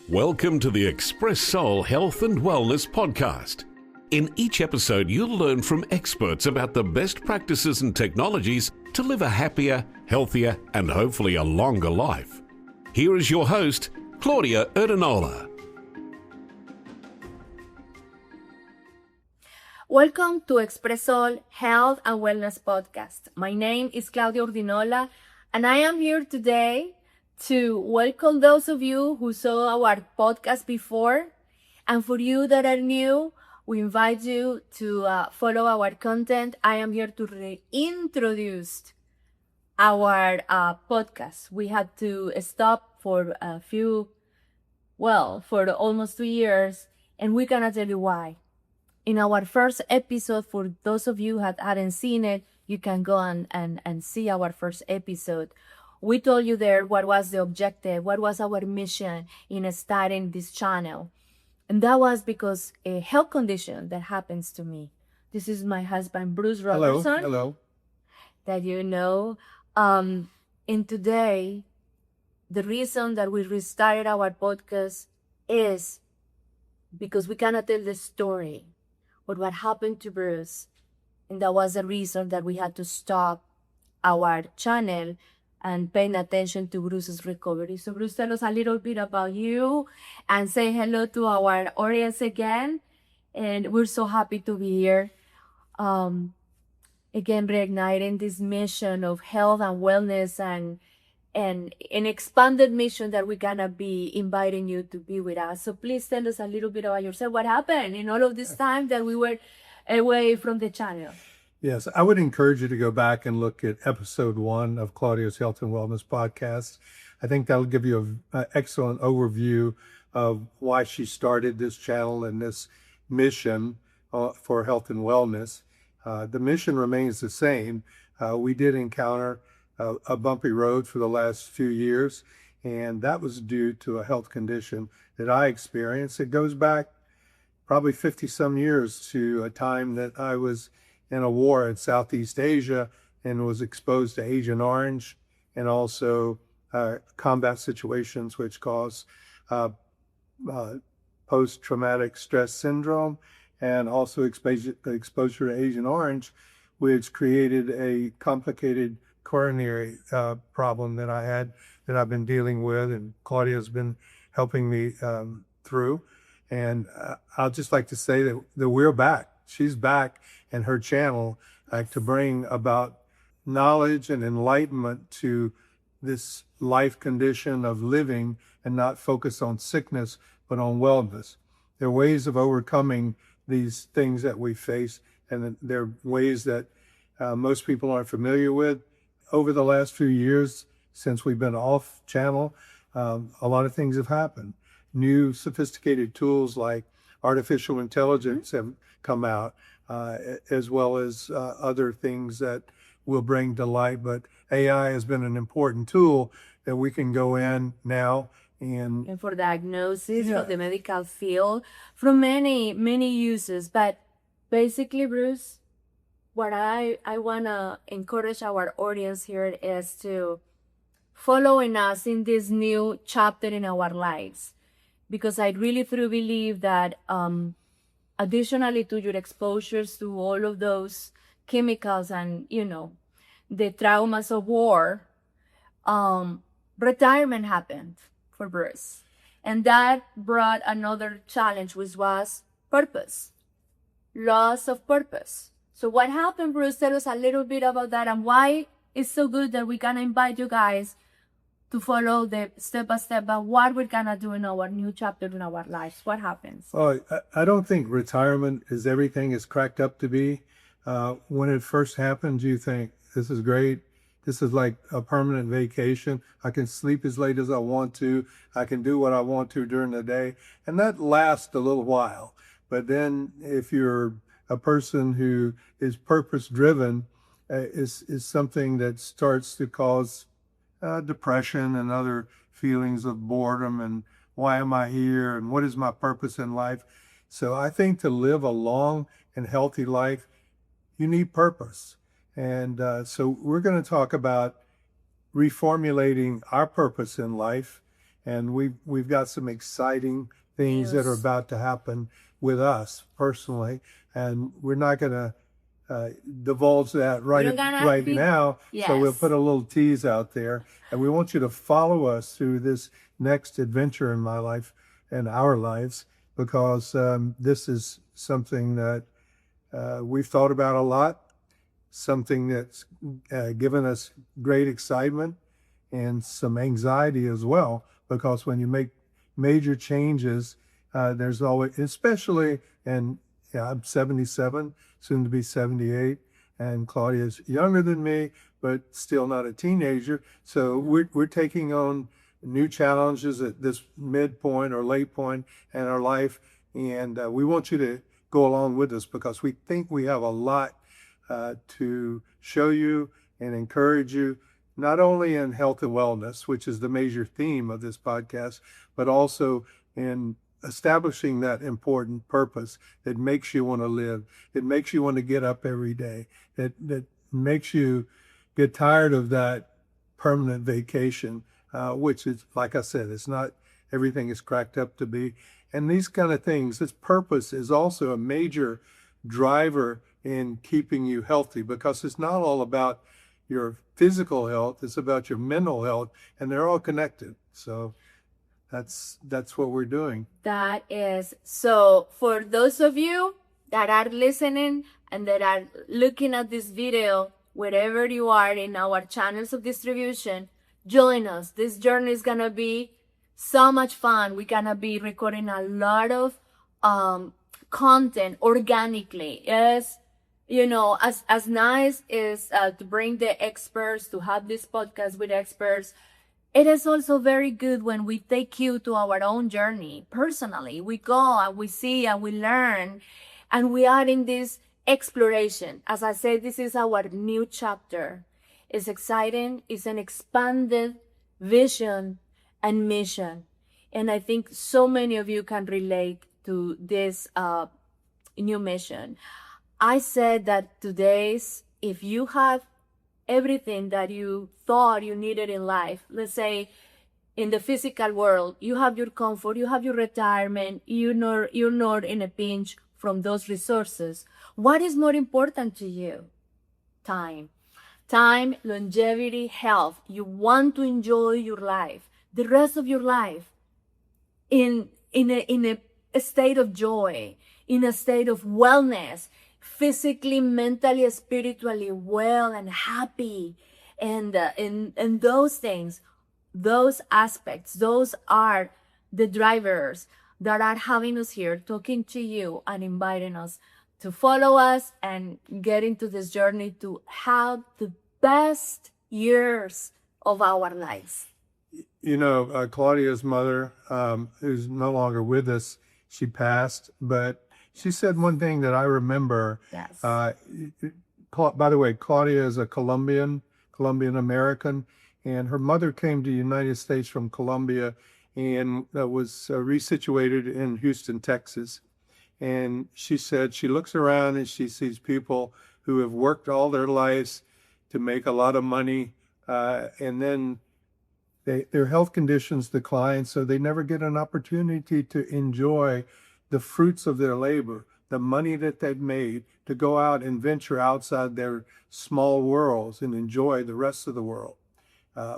Welcome to the Expressoul Health and Wellness Podcast. In each episode, you'll learn from experts about the best practices and technologies to live a happier, healthier, and hopefully a longer life. Here is your host, Claudia Erdenola. Welcome to Expressoul Health and Wellness Podcast. My name is Claudia Erdenola, and I am here today to welcome those of you who saw our podcast before. And for you that are new, we invite you to follow our content. I am here to reintroduce our podcast. We had to stop for for almost 2 years, and we're gonna tell you why. In our first episode, for those of you who hadn't seen it, you can go and see our first episode. We told you there what was the objective, what was our mission in starting this channel. And that was because a health condition that happens to me. This is my husband, Bruce Roberson. Hello. That you know. And today, the reason that we restarted our podcast is because we cannot tell the story of what happened to Bruce. And that was the reason that we had to stop our channel and paying attention to Bruce's recovery. So Bruce, tell us a little bit about you and say hello to our audience again. And we're so happy to be here. Again, reigniting this mission of health and wellness and an expanded mission that we're gonna be inviting you to be with us. So please tell us a little bit about yourself. What happened in all of this time that we were away from the channel? Yes, I would encourage you to go back and look at episode 1 of Claudia's Health and Wellness Podcast. I think that'll give you an excellent overview of why she started this channel and this mission for health and wellness. The mission remains the same. We did encounter a bumpy road for the last few years, and that was due to a health condition that I experienced. It goes back probably 50 some years to a time that I was in a war in Southeast Asia and was exposed to Agent Orange and also combat situations which cause post-traumatic stress syndrome, and also exposure to Agent Orange, which created a complicated coronary problem that I had, that I've been dealing with, and Claudia's been helping me through. And I'll just like to say that we're back. She's back in her channel to bring about knowledge and enlightenment to this life condition of living and not focus on sickness, but on wellness. There are ways of overcoming these things that we face, and there are ways that most people aren't familiar with. Over the last few years, since we've been off channel, a lot of things have happened. New sophisticated tools like artificial intelligence have come out, as well as other things that will bring to light. But AI has been an important tool that we can go in now and for diagnosis, for the medical field, from many uses. But basically, Bruce, what I want to encourage our audience here is to following us in this new chapter in our lives. Because I really truly believe that additionally to your exposures to all of those chemicals and, the traumas of war, retirement happened for Bruce. And that brought another challenge, which was purpose, loss of purpose. So what happened, Bruce? Tell us a little bit about that and why it's so good that we can invite you guys to follow the step-by-step about what we're gonna do in our new chapter in our lives. What happens? Oh, I don't think retirement is everything it's cracked up to be. When it first happened, you think, this is great. This is like a permanent vacation. I can sleep as late as I want to. I can do what I want to during the day. And that lasts a little while. But then if you're a person who is purpose-driven, is something that starts to cause depression and other feelings of boredom and why am I here and what is my purpose in life. So I think to live a long and healthy life, you need purpose. And so we're going to talk about reformulating our purpose in life And we've got some exciting things that are about to happen with us personally, and we're not going to divulge that right now. Yes. So we'll put a little tease out there, and we want you to follow us through this next adventure in my life and our lives, because this is something that we've thought about a lot, something that's given us great excitement and some anxiety as well, because when you make major changes, there's always, especially, and I'm 77, soon to be 78, and Claudia's younger than me, but still not a teenager. So we're taking on new challenges at this midpoint or late point in our life, and we want you to go along with us, because we think we have a lot to show you and encourage you, not only in health and wellness, which is the major theme of this podcast, but also in establishing that important purpose that makes you want to live. It makes you want to get up every day. That makes you get tired of that permanent vacation, which is, like I said, it's not everything is cracked up to be. And these kind of things, this purpose is also a major driver in keeping you healthy, because it's not all about your physical health, it's about your mental health, and they're all connected. So that's what we're doing. That is. So for those of you that are listening and that are looking at this video, wherever you are in our channels of distribution, join us. This journey is going to be so much fun. We're going to be recording a lot of content organically. Yes. You know, as nice as to bring the experts, to have this podcast with experts, it is also very good when we take you to our own journey personally. We go and we see and we learn, and we are in this exploration. As I said, this is our new chapter. It's exciting. It's an expanded vision and mission. And I think so many of you can relate to this new mission. I said that if you have everything that you thought you needed in life, let's say in the physical world, you have your comfort, you have your retirement, you're not in a pinch from those resources. What is more important to you? Time, longevity, health. You want to enjoy your life, the rest of your life, in a state of joy, in a state of wellness, physically, mentally, spiritually well and happy. And those things, those aspects, those are the drivers that are having us here, talking to you and inviting us to follow us and get into this journey to have the best years of our lives. You know, Claudia's mother, who's no longer with us, she passed, but she said one thing that I remember. Yes. By the way, Claudia is a Colombian American, and her mother came to the United States from Colombia and was resituated in Houston, Texas. And she said she looks around and she sees people who have worked all their lives to make a lot of money, and then their health conditions decline, so they never get an opportunity to enjoy the fruits of their labor, the money that they've made, to go out and venture outside their small worlds and enjoy the rest of the world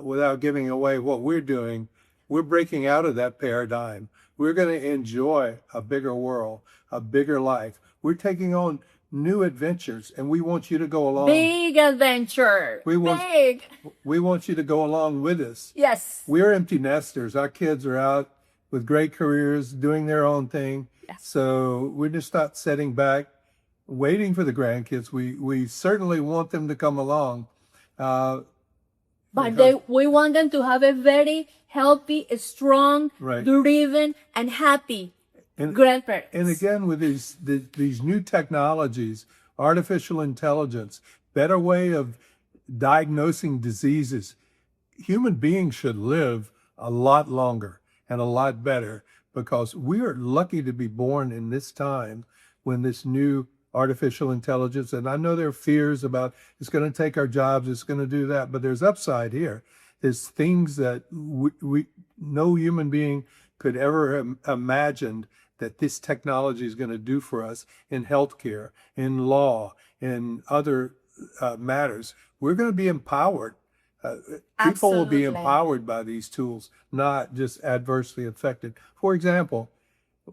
without giving away what we're doing. We're breaking out of that paradigm. We're going to enjoy a bigger world, a bigger life. We're taking on new adventures, and we want you to go along. Big adventure. We want you to go along with us. Yes. We're empty nesters. Our kids are out with great careers, doing their own thing. Yes. So we're just not sitting back, waiting for the grandkids. We certainly want them to come along. But we want them to have a very healthy, strong, driven, and happy grandparents. And again, with these new technologies, artificial intelligence, better way of diagnosing diseases, human beings should live a lot longer and a lot better, because we are lucky to be born in this time when this new artificial intelligence, and I know there are fears about it's going to take our jobs, it's going to do that, but there's upside here. There's things that no human being could ever have imagined that this technology is going to do for us in healthcare, in law, in other matters. We're going to be empowered. People will be Absolutely. empowered by these tools, not just adversely affected. For example,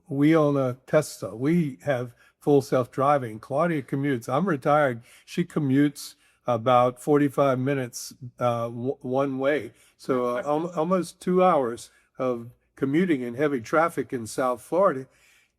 we own a Tesla. We have full self-driving. Claudia commutes. I'm retired. She commutes about 45 minutes one way. So almost 2 hours of commuting in heavy traffic in South Florida.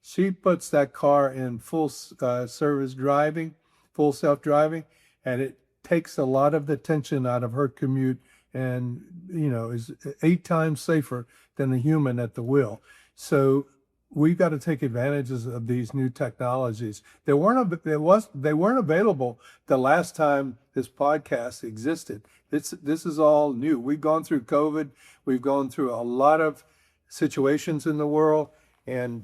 She puts that car in full service driving, full self-driving, and it takes a lot of the tension out of her commute, and is 8 times safer than a human at the wheel. So we've got to take advantages of these new technologies. They weren't available the last time this podcast existed. This is all new. We've gone through COVID. We've gone through a lot of situations in the world, and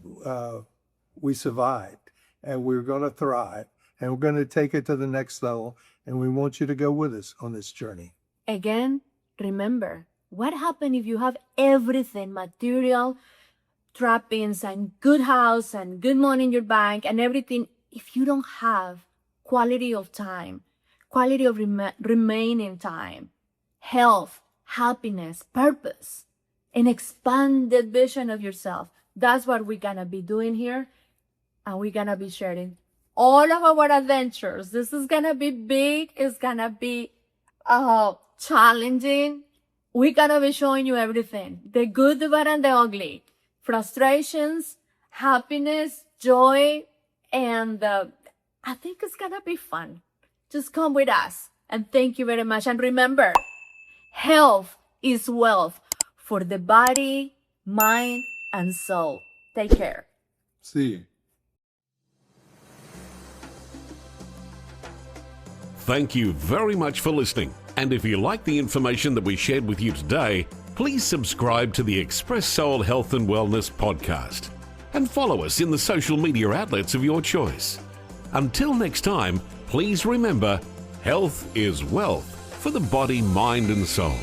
we survived, and we're going to thrive, and we're going to take it to the next level, and we want you to go with us on this journey. Again, remember, what happens if you have everything, material, trappings, and good house, and good money in your bank, and everything, if you don't have quality of time, quality of remaining time, health, happiness, purpose, an expanded vision of yourself? That's what we're going to be doing here. And we're going to be sharing all of our adventures. This is going to be big. It's going to be challenging. We're going to be showing you everything. The good, the bad, and the ugly. Frustrations, happiness, joy. And I think it's going to be fun. Just come with us. And thank you very much. And remember, health is wealth for the body, mind, and soul. Take care. See you. Thank you very much for listening. And if you like the information that we shared with you today, please subscribe to the Expressoul Health and Wellness Podcast and follow us in the social media outlets of your choice. Until next time, please remember, health is wealth for the body, mind, and soul.